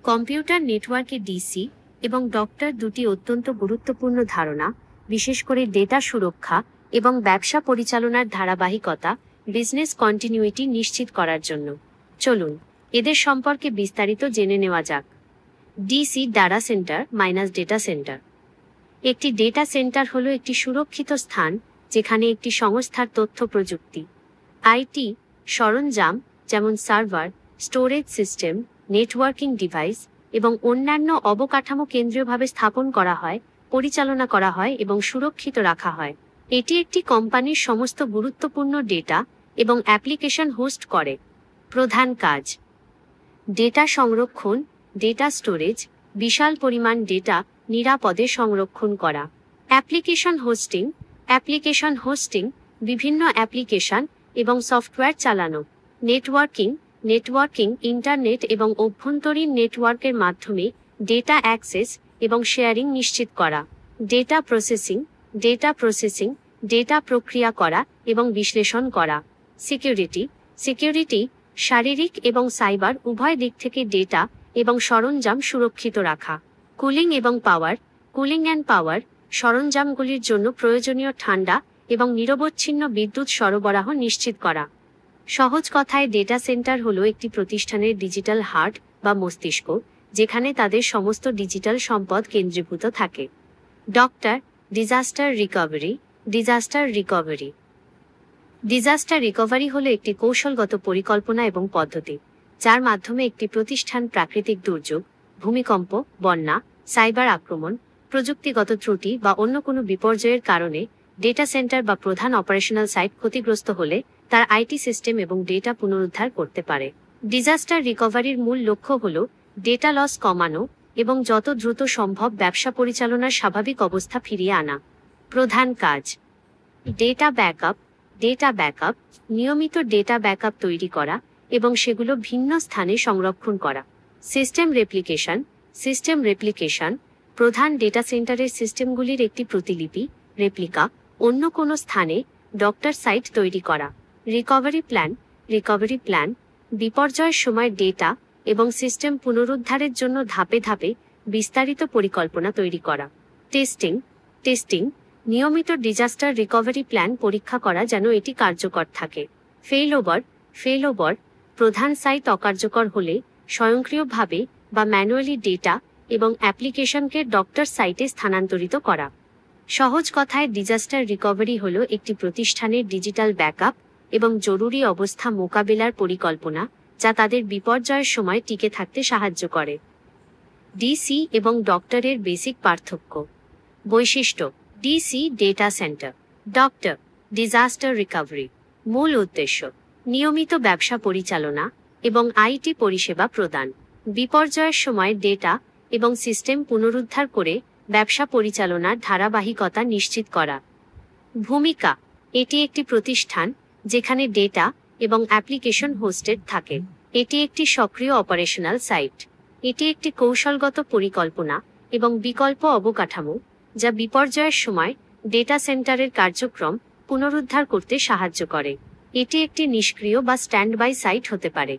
Computer নেটওয়ার্কে DC এবং doctor দুটি অত্যন্ত গুরুত্বপূর্ণ ধারণা, বিশেষ করে ডেটা সুরক্ষা এবং ব্যবসা পরিচালনার ধারাবাহিকতা, বিজনেস কন্টিনিউইটি নিশ্চিত করার জন্য। চলুন এদের সম্পর্কে বিস্তারিত জেনে নেওয়া যাক। DC data centre minus data centre. একটি ডেটা সেন্টার হলো একটি সুরক্ষিত স্থান যেখানে একটি সংস্থার তথ্য প্রযুক্তি, আইটি সরঞ্জাম যেমন server, storage system, networking device এবং অন্যান্য অবকাঠামো কেন্দ্রীয়ভাবে স্থাপন করা হয়, পরিচালনা করা হয় এবং সুরক্ষিত রাখা হয়। এটি একটি কোম্পানির সমস্ত গুরুত্বপূর্ণ ডেটা এবং অ্যাপ্লিকেশন হোস্ট করে। প্রধান কাজ: ডেটা সংরক্ষণ, ডেটা স্টোরেজ, বিশাল পরিমাণ ডেটা নিরাপদে সংরক্ষণ করা। অ্যাপ্লিকেশন হোস্টিং, বিভিন্ন অ্যাপ্লিকেশন এবং সফটওয়্যার চালানো। নেটওয়ার্কিং, ইন্টারনেট এবং অভ্যন্তরীণ নেটওয়ার্কের মাধ্যমে ডেটা অ্যাক্সেস এবং শেয়ারিং নিশ্চিত করা। ডেটা প্রসেসিং, ডেটা প্রক্রিয়া করা এবং বিশ্লেষণ করা। সিকিউরিটি, শারীরিক এবং সাইবার উভয় দিক থেকে ডেটা এবং সরঞ্জাম সুরক্ষিত রাখা। কুলিং অ্যান্ড পাওয়ার, সরঞ্জামগুলির জন্য প্রয়োজনীয় ঠান্ডা এবং নিরবচ্ছিন্ন বিদ্যুৎ সরবরাহ নিশ্চিত করা। সহজ কথায়, ডেটা সেন্টার হলো একটি প্রতিষ্ঠানের ডিজিটাল হার্ট বা মস্তিষ্ক, যেখানে তাদের সমস্ত ডিজিটাল সম্পদ কেন্দ্রীভূত থাকে। ডক্টর ডিজাস্টার রিকভারি হলো একটি কৌশলগত পরিকল্পনা এবং পদ্ধতি, যার মাধ্যমে একটি প্রতিষ্ঠান প্রাকৃতিক দুর্যোগ, ভূমিকম্প, বন্যা, সাইবার আক্রমণ, প্রযুক্তিগত ত্রুটি বা অন্য কোনো বিপর্যয়ের কারণে ডেটা সেন্টার বা প্রধান অপারেশনাল সাইট ক্ষতিগ্রস্ত হলে তার আইটি সিস্টেম এবং ডেটা পুনরুদ্ধার করতে পারে। ডিজাস্টার রিকভারির মূল লক্ষ্য হল ডেটা লস কমানো এবং যত দ্রুত সম্ভব ব্যবসা পরিচালনার স্বাভাবিক অবস্থা ফিরিয়ে আনা। প্রধান কাজ: ডেটা ব্যাকআপ, নিয়মিত ডেটা ব্যাকআপ তৈরি করা এবং সেগুলো ভিন্ন স্থানে সংরক্ষণ করা। সিস্টেম রেপ্লিকেশন, প্রধান ডেটা সেন্টারের সিস্টেমগুলির একটি প্রতিলিপি, রেপ্লিকা, অন্য কোনো স্থানে ডক্টর সাইট তৈরি করা। রিকভারি প্ল্যান, বিপর্যয়ের সময় ডেটা এবং সিস্টেম পুনরুদ্ধারের জন্য ধাপে ধাপে বিস্তারিত পরিকল্পনা তৈরি করা। টেস্টিং, নিয়মিত ডিজাস্টার রিকভারি প্ল্যান পরীক্ষা করা যেন এটি কার্যকর থাকে। ফেইলওভার, প্রধান সাইট অকার্যকর হলে স্বয়ংক্রিয়ভাবে বা ম্যানুয়ালি ডেটা এবং অ্যাপ্লিকেশনকে ডক্টর সাইটে স্থানান্তরিত করা। সহজ কথায়, ডিজাস্টার রিকভারি হলো একটি প্রতিষ্ঠানের ডিজিটাল ব্যাকআপ এবং জরুরি অবস্থা মোকাবেলার পরিকল্পনা, যা তাদের বিপর্যয়ের সময় টিকে থাকতে সাহায্য করে। ডিসি এবং ডক্টরের বেসিক পার্থক্য। বৈশিষ্ট্য: DC data centre, doctor disaster recovery. মূল উদ্দেশ্য: নিয়মিত ব্যবসা পরিচালনা এবং আইটি পরিষেবা প্রদান। বিপর্যয়ের সময় ডেটা এবং সিস্টেম পুনরুদ্ধার করে ব্যবসা পরিচালনার ধারাবাহিকতা নিশ্চিত করা। ভূমিকা: এটি একটি প্রতিষ্ঠান যেখানে ডেটা এবং অ্যাপ্লিকেশন হোস্টেড থাকে। এটি একটি সক্রিয় অপারেশনাল সাইট। এটি একটি কৌশলগত পরিকল্পনা এবং বিকল্প অবকাঠামো, যা বিপর্যয়ের সময় ডেটা সেন্টারের কার্যক্রম পুনরুদ্ধার করতে সাহায্য করে। এটি একটি নিষ্ক্রিয় বা স্ট্যান্ডবাই সাইট হতে পারে।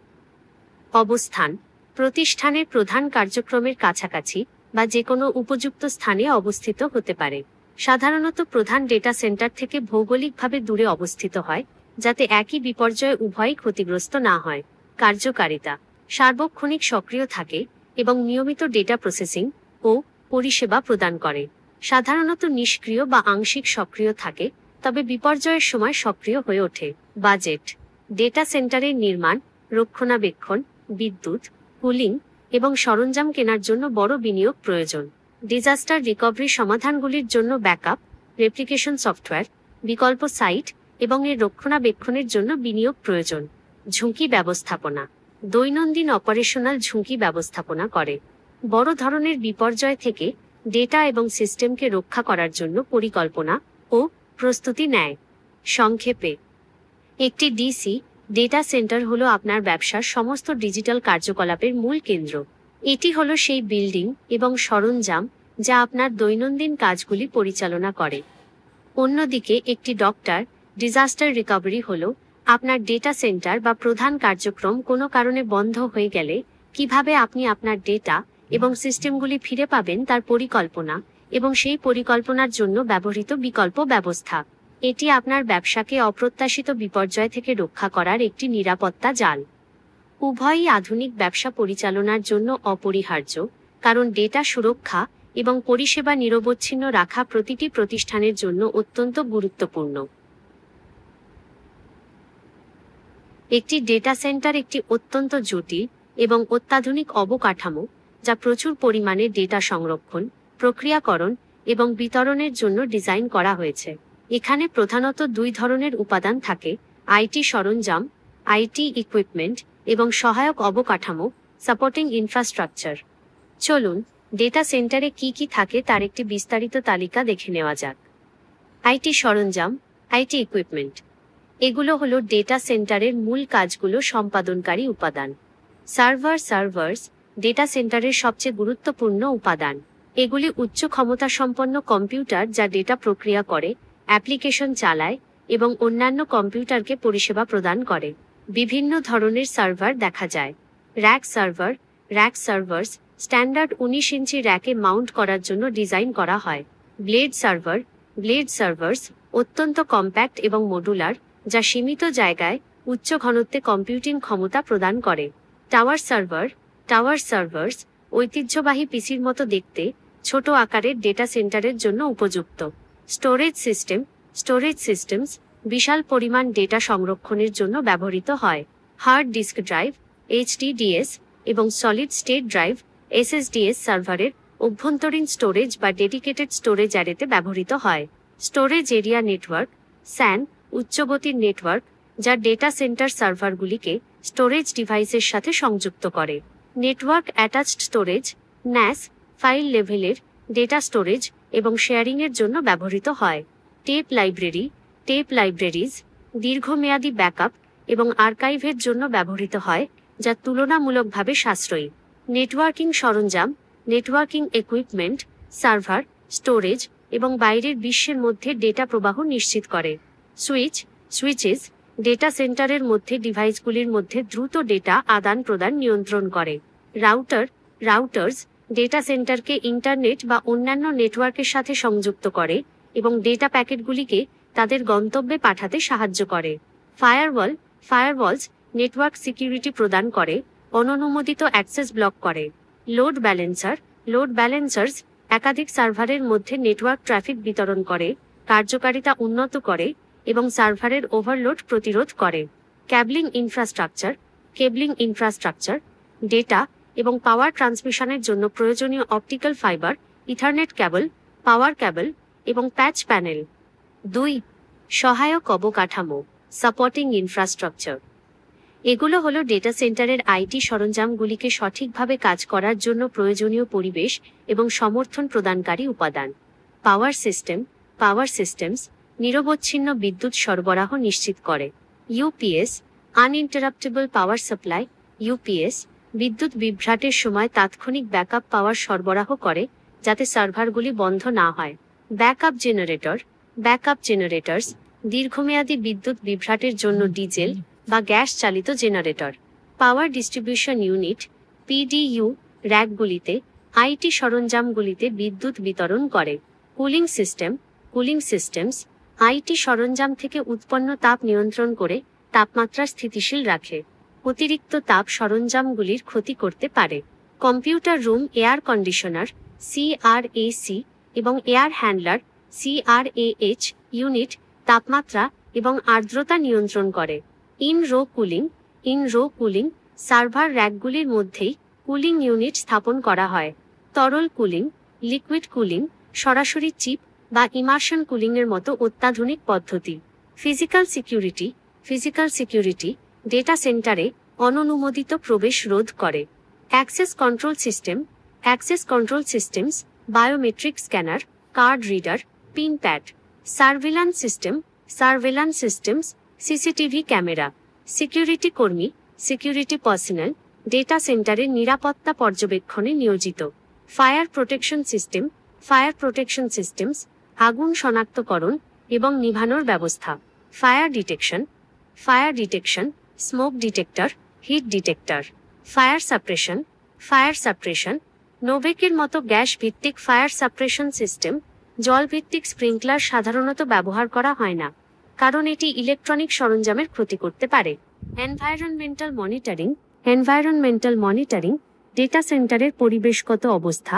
অবস্থান: প্রতিষ্ঠানের প্রধান কার্যক্রমের কাছাকাছি বা যে কোনো উপযুক্ত স্থানে অবস্থিত হতে পারে। সাধারণত প্রধান ডেটা সেন্টার থেকে ভৌগোলিকভাবে দূরে অবস্থিত হয়, যাতে একই বিপর্যয়ে উভয়ই ক্ষতিগ্রস্ত না হয়। কার্যকারিতা: সার্বক্ষণিক সক্রিয় থাকে এবং নিয়মিত ডেটা প্রসেসিং ও পরিষেবা প্রদান করে। সাধারণত নিষ্ক্রিয় বা আংশিক সক্রিয় থাকে, তবে বিপর্যয়ের সময় সক্রিয় হয়ে ওঠে। বাজেট: ডেটা সেন্টারের নির্মাণ, রক্ষণাবেক্ষণ, বিদ্যুৎ, কুলিং এবং সরঞ্জাম কেনার জন্য বড় বিনিয়োগ প্রয়োজন। ডিজাস্টার রিকভারি সমাধানগুলির জন্য ব্যাকআপ, রেপ্লিকেশন সফটওয়্যার, বিকল্প সাইট এবং এর রক্ষণাবেক্ষণের জন্য বিনিয়োগ প্রয়োজন। ঝুঁকি ব্যবস্থাপনা: দৈনন্দিন অপারেশনাল ঝুঁকি ব্যবস্থাপনা করে। বড় ধরনের বিপর্যয় থেকে ডেটা এবং সিস্টেমকে রক্ষা করার জন্য পরিকল্পনা ও প্রস্তুতি নেয়। সংক্ষেপে, একটি ডিসি ডেটা সেন্টার হলো আপনার ব্যবসার সমস্ত ডিজিটাল কার্যকলাপের মূল কেন্দ্র। এটি হলো সেই বিল্ডিং এবং সরঞ্জাম যা আপনার দৈনন্দিন কাজগুলি পরিচালনা করে। অন্যদিকে, একটি ডক্টর ডিজাস্টার রিকভারি হলো আপনার ডেটা সেন্টার বা প্রধান কার্যক্রম কোনো কারণে বন্ধ হয়ে গেলে কিভাবে আপনি আপনার ডেটা এবং সিস্টেমগুলি ফিরে পাবেন তার পরিকল্পনা এবং সেই পরিকল্পনার জন্য ব্যবহৃত বিকল্প ব্যবস্থা। এটি আপনার ব্যবসাকে অপ্রত্যাশিত বিপর্যয় থেকে রক্ষা করার একটি নিরাপত্তা জাল। উভয়ই আধুনিক ব্যবসা পরিচালনার জন্য অপরিহার্য, কারণ ডেটা সুরক্ষা এবং পরিষেবা নিরবচ্ছিন্ন রাখা প্রতিটি প্রতিষ্ঠানের জন্য অত্যন্ত গুরুত্বপূর্ণ। একটি ডেটা সেন্টার একটি অত্যন্ত জটিল এবং অত্যাধুনিক অবকাঠামো, যা প্রচুর পরিমাণে ডেটা সংরক্ষণ, প্রক্রিয়াকরণ এবং বিতরণের জন্য ডিজাইন করা হয়েছে। এখানে প্রধানত দুই ধরনের উপাদান থাকে: আইটি সরঞ্জাম, আইটি ইকুইপমেন্ট, এবং সহায়ক অবকাঠামো, সাপোর্টিং ইনফ্রাস্ট্রাকচার। চলুন ডেটা সেন্টারে কি কি থাকে তার একটি বিস্তারিত তালিকা দেখে নেওয়া যাক। আইটি সরঞ্জাম, আইটি ইকুইপমেন্ট। এগুলো হলো ডেটা সেন্টারের মূল কাজগুলো সম্পাদনকারী উপাদান। সার্ভার্স ডেটা সেন্টারের সবচেয়ে গুরুত্বপূর্ণ উপাদান। এগুলি উচ্চ ক্ষমতা সম্পন্ন কম্পিউটার যা ডেটা প্রক্রিয়া করে, অ্যাপ্লিকেশন চালায় এবং অন্যান্য কম্পিউটারকে পরিষেবা প্রদান করে। বিভিন্ন ধরনের সার্ভার দেখা যায়। র্যাক সার্ভার্স স্ট্যান্ডার্ড 19 ইঞ্চি র্যাকে মাউন্ট করার জন্য ডিজাইন করা হয়। ব্লেড সার্ভার্স অত্যন্ত কম্প্যাক্ট এবং মডুলার, যা সীমিত জায়গায় উচ্চ ঘনত্বে কম্পিউটিং ক্ষমতা প্রদান করে। টাওয়ার সার্ভার্স ঐতিহ্যবাহী পিসির মতো দেখতে, ছোট আকারের ডেটা সেন্টারের জন্য উপযুক্ত। স্টোরেজ সিস্টেমস বিশাল পরিমাণ ডেটা সংরক্ষণের জন্য ব্যবহৃত হয়। হার্ড ডিস্ক ড্রাইভ HDDs এবং সলিড স্টেট ড্রাইভ SSDs সার্ভারের অভ্যন্তরীণ স্টোরেজ বা ডেডিকেটেড স্টোরেজ অ্যারেতে ব্যবহৃত হয়। স্টোরেজ এরিয়া নেটওয়ার্ক SAN উচ্চগতির নেটওয়ার্ক, যা ডেটা সেন্টার সার্ভারগুলিকে স্টোরেজ ডিভাইসের সাথে সংযুক্ত করে। Network attached storage NAS file লেভেলের ডেটা স্টোরেজ এবং শেয়ারিংয়ের জন্য ব্যবহৃত হয়। টেপ লাইব্রেরিজ দীর্ঘমেয়াদী ব্যাকআপ এবং আর্কাইভের জন্য ব্যবহৃত হয়, যা তুলনামূলকভাবে সাশ্রয়ী। নেটওয়ার্কিং সরঞ্জাম, নেটওয়ার্কিং ইকুইপমেন্ট সার্ভার, স্টোরেজ এবং বাইরের বিশ্বের মধ্যে ডেটা প্রবাহ নিশ্চিত করে। সুইচেস ডেটা সেন্টারের মধ্যে ডিভাইসগুলির মধ্যে দ্রুত ডেটা আদান প্রদান নিয়ন্ত্রণ করে। রাউটার্স ডেটা সেন্টারকে ইন্টারনেট বা অন্যান্য নেটওয়ার্কের সাথে সংযুক্ত করে এবং ডেটা প্যাকেটগুলিকে তাদের গন্তব্যে পাঠাতে সাহায্য করে। ফায়ারওয়ালস নেটওয়ার্ক সিকিউরিটি প্রদান করে, অননুমোদিত অ্যাক্সেস ব্লক করে। লোড ব্যালেন্সার্স একাধিক সার্ভারের মধ্যে নেটওয়ার্ক ট্রাফিক বিতরণ করে, কার্যকারিতা উন্নত করে এবং সার্ভারের ওভারলোড প্রতিরোধ করে। কেবলিং ইনফ্রাস্ট্রাকচার ডেটা এবং পাওয়ার ট্রান্সমিশনের জন্য প্রয়োজনীয় অপটিক্যাল ফাইবার, ইথারনেট কেবল, পাওয়ার কেবল এবং প্যাচ প্যানেল। 2. সহায়ক অবকাঠামো সাপোর্টিং ইনফ্রাস্ট্রাকচার। এগুলো হলো ডেটা সেন্টারের আইটি সরঞ্জামগুলিকে সঠিকভাবে কাজ করার জন্য প্রয়োজনীয় পরিবেশ এবং সমর্থন প্রদানকারী উপাদান। পাওয়ার সিস্টেমস নিরবচ্ছিন্ন বিদ্যুৎ সরবরাহ নিশ্চিত করে। ইউপিএস আনইন্টারাপ্টেবল পাওয়ার সাপ্লাই UPS বিদ্যুৎ বিভ্রাটের সময় তাৎক্ষণিক ব্যাকআপ পাওয়ার সরবরাহ করে, যাতে সার্ভারগুলি বন্ধ না হয়। ব্যাকআপ জেনারেটরস দীর্ঘমেয়াদী বিদ্যুৎ বিভ্রাটের জন্য ডিজেল বা গ্যাস চালিত generator. Power distribution unit PDU র্যাকগুলিতে আইটি সরঞ্জামগুলিতে বিদ্যুৎ বিতরণ করে। কুলিং সিস্টেমস আইটি সরঞ্জাম থেকে উৎপন্ন তাপ নিয়ন্ত্রণ করে তাপমাত্রা স্থিতিশীল রাখে। অতিরিক্ত তাপ সরঞ্জামগুলির ক্ষতি করতে পারে। Computer room air conditioner CRAC এবং এয়ার হ্যান্ডলার CRAH ইউনিট তাপমাত্রা এবং আর্দ্রতা নিয়ন্ত্রণ করে। ইন রো কুলিং সার্ভার র্যাকগুলির মধ্যেই কুলিং ইউনিট স্থাপন করা হয়। তরল কুলিং লিকুইড কুলিং সরাসরি চিপ বা ইমার্শন কুলিংয়ের মতো অত্যাধুনিক পদ্ধতি। ফিজিক্যাল সিকিউরিটি ডেটা সেন্টারে অননুমোদিত প্রবেশ রোধ করে। Access control systems biometric scanner, card reader, pin pad. Surveillance systems CCTV camera. Security personnel data সেন্টারের নিরাপত্তা পর্যবেক্ষণে নিয়োজিত। ফায়ার প্রোটেকশন সিস্টেমস আগুন শনাক্তকরণ এবং নিভানোর ব্যবস্থা। Fire detection smoke detector, heat detector. Fire suppression fire suppression. নোভেকের মতো গ্যাস ভিত্তিক ফায়ার সাপ্রেশন সিস্টেম, জল ভিত্তিক স্প্রিংকলার সাধারণত ব্যবহার করা হয় না, কারণ এটি ইলেকট্রনিক সরঞ্জামের ক্ষতি করতে পারে। Environmental monitoring. Environmental monitoring data সেন্টারের পরিবেশগত অবস্থা,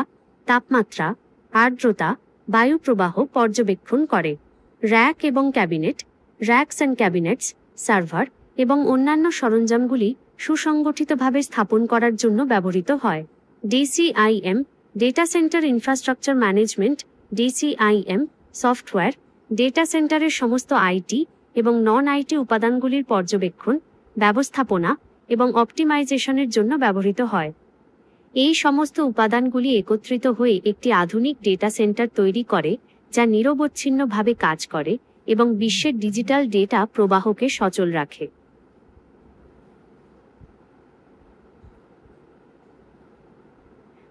তাপমাত্রা, আর্দ্রতা, বায়ু প্রবাহ পর্যবেক্ষণ করে। র্যাক এবং cabinet. Racks and cabinets, server এবং অন্যান্য সরঞ্জামগুলি সুসংগঠিতভাবে স্থাপন করার জন্য ব্যবহৃত হয়। DCIM, data centre infrastructure management. DCIM software data সেন্টারের সমস্ত আইটি এবং নন আইটি উপাদানগুলির পর্যবেক্ষণ, ব্যবস্থাপনা এবং অপটিমাইজেশনের জন্য ব্যবহৃত হয়। এই সমস্ত উপাদানগুলি একত্রিত হয়ে একটি আধুনিক ডেটা সেন্টার তৈরি করে, যা নিরবচ্ছিন্নভাবে কাজ করে এবং বিশ্বের ডিজিটাল ডেটা প্রবাহকে সচল রাখে।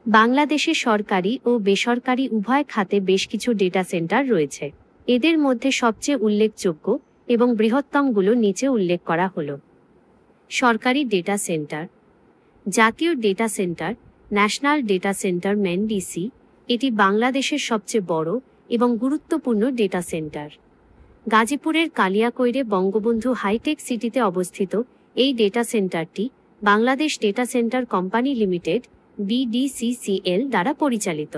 বাংলাদেশে সরকারি ও বেসরকারি উভয় খাতে বেশ কিছু ডেটা সেন্টার রয়েছে। এদের মধ্যে সবচেয়ে উল্লেখযোগ্য এবং বৃহত্তমগুলো নিচে উল্লেখ করা হলো। সরকারি ডেটা সেন্টার। জাতীয় data centre, national data centre NDC, এটি বাংলাদেশের সবচেয়ে বড় এবং গুরুত্বপূর্ণ ডেটা সেন্টার। গাজীপুরের কালিয়াকৈরে বঙ্গবন্ধু হাইটেক সিটিতে অবস্থিত এই ডেটা সেন্টারটি Bangladesh data centre company limited BDCCL দ্বারা পরিচালিত।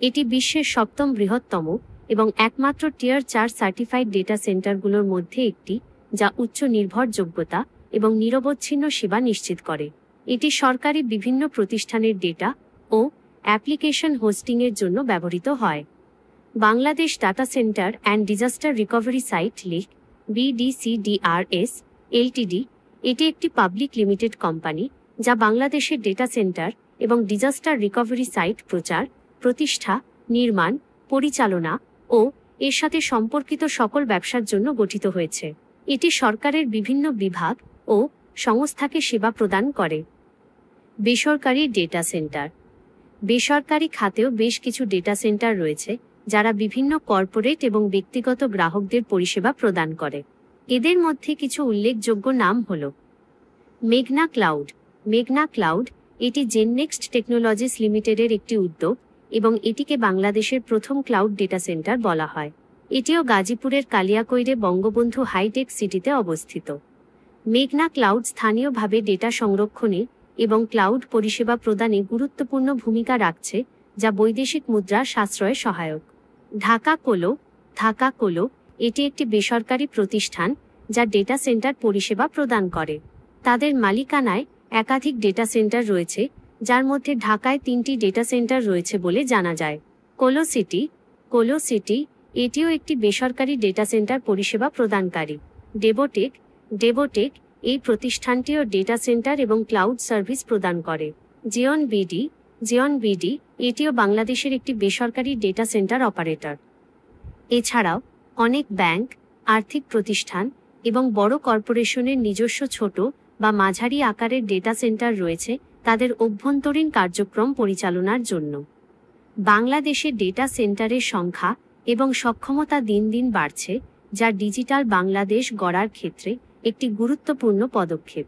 এটি বিশ্বের সপ্তম বৃহত্তম এবং একমাত্র টিয়ার 4 সার্টিফাইড ডেটা সেন্টারগুলোর মধ্যে একটি, যা উচ্চ নির্ভরযোগ্যতা এবং নিরবচ্ছিন্ন সেবা নিশ্চিত করে। এটি সরকারি বিভিন্ন প্রতিষ্ঠানের ডেটা ও অ্যাপ্লিকেশন হোস্টিংয়ের জন্য ব্যবহৃত হয়। Bangladesh data center and disaster recovery site লিক BDCDRS LTD, এটি একটি পাবলিক লিমিটেড কোম্পানি যা বাংলাদেশের ডেটা সেন্টার এবং ডিজাস্টার রিকভারি সাইট প্রচার, প্রতিষ্ঠা, নির্মাণ, পরিচালনা ও এর সাথে সম্পর্কিত সকল ব্যবসার জন্য গঠিত হয়েছে। এটি সরকারের বিভিন্ন বিভাগ ও সংস্থাকে সেবা প্রদান করে। বেসরকারি ডেটা সেন্টার। বেসরকারি খাতেও বেশ কিছু ডেটা সেন্টার রয়েছে, যারা বিভিন্ন কর্পোরেট এবং ব্যক্তিগত গ্রাহকদের পরিষেবা প্রদান করে। এদের মধ্যে কিছু উল্লেখযোগ্য নাম হল মেঘনা ক্লাউড। মেঘনা ক্লাউড এটি জেননেক্সট টেকনোলজিস লিমিটেডের একটি উদ্যোগ এবং এটিকে বাংলাদেশের প্রথম ক্লাউড ডেটা সেন্টার বলা হয়। এটিও গাজীপুরের কালিয়াকৈরে বঙ্গবন্ধু হাইটেক সিটিতে অবস্থিত। মেঘনা ক্লাউড স্থানীয়ভাবে ডেটা সংরক্ষণে এবং ক্লাউড পরিষেবা প্রদানে গুরুত্বপূর্ণ ভূমিকা রাখছে, যা বৈদেশিক মুদ্রা সাশ্রয়ে সহায়ক। ঢাকা কোলো। ঢাকা কোলো এটি একটি বেসরকারি প্রতিষ্ঠান যা ডেটা সেন্টার পরিষেবা প্রদান করে। তাদের মালিকানায় একাধিক ডেটা সেন্টার রয়েছে, যার মধ্যে ঢাকায় 3টি ডেটা সেন্টার রয়েছে বলে জানা যায়। কোলো সিটি। কোলো সিটি এটিও একটি বেসরকারি ডেটা সেন্টার পরিষেবা প্রদানকারী। ডেবোটেক। ডেবোটেক এই প্রতিষ্ঠানটিও ডেটা সেন্টার এবং ক্লাউড সার্ভিস প্রদান করে। Jeon BD. জিওন বিডি এটিও বাংলাদেশের একটি বেসরকারি ডেটা সেন্টার অপারেটর। এছাড়াও অনেক ব্যাংক, আর্থিক প্রতিষ্ঠান এবং বড় কর্পোরেশনের নিজস্ব ছোট বা মাঝারি আকারের ডেটা সেন্টার রয়েছে তাদের অভ্যন্তরীণ কার্যক্রম পরিচালনার জন্য। বাংলাদেশে ডেটা সেন্টারের সংখ্যা এবং সক্ষমতা দিন দিন বাড়ছে, যা ডিজিটাল বাংলাদেশ গড়ার ক্ষেত্রে একটি গুরুত্বপূর্ণ পদক্ষেপ।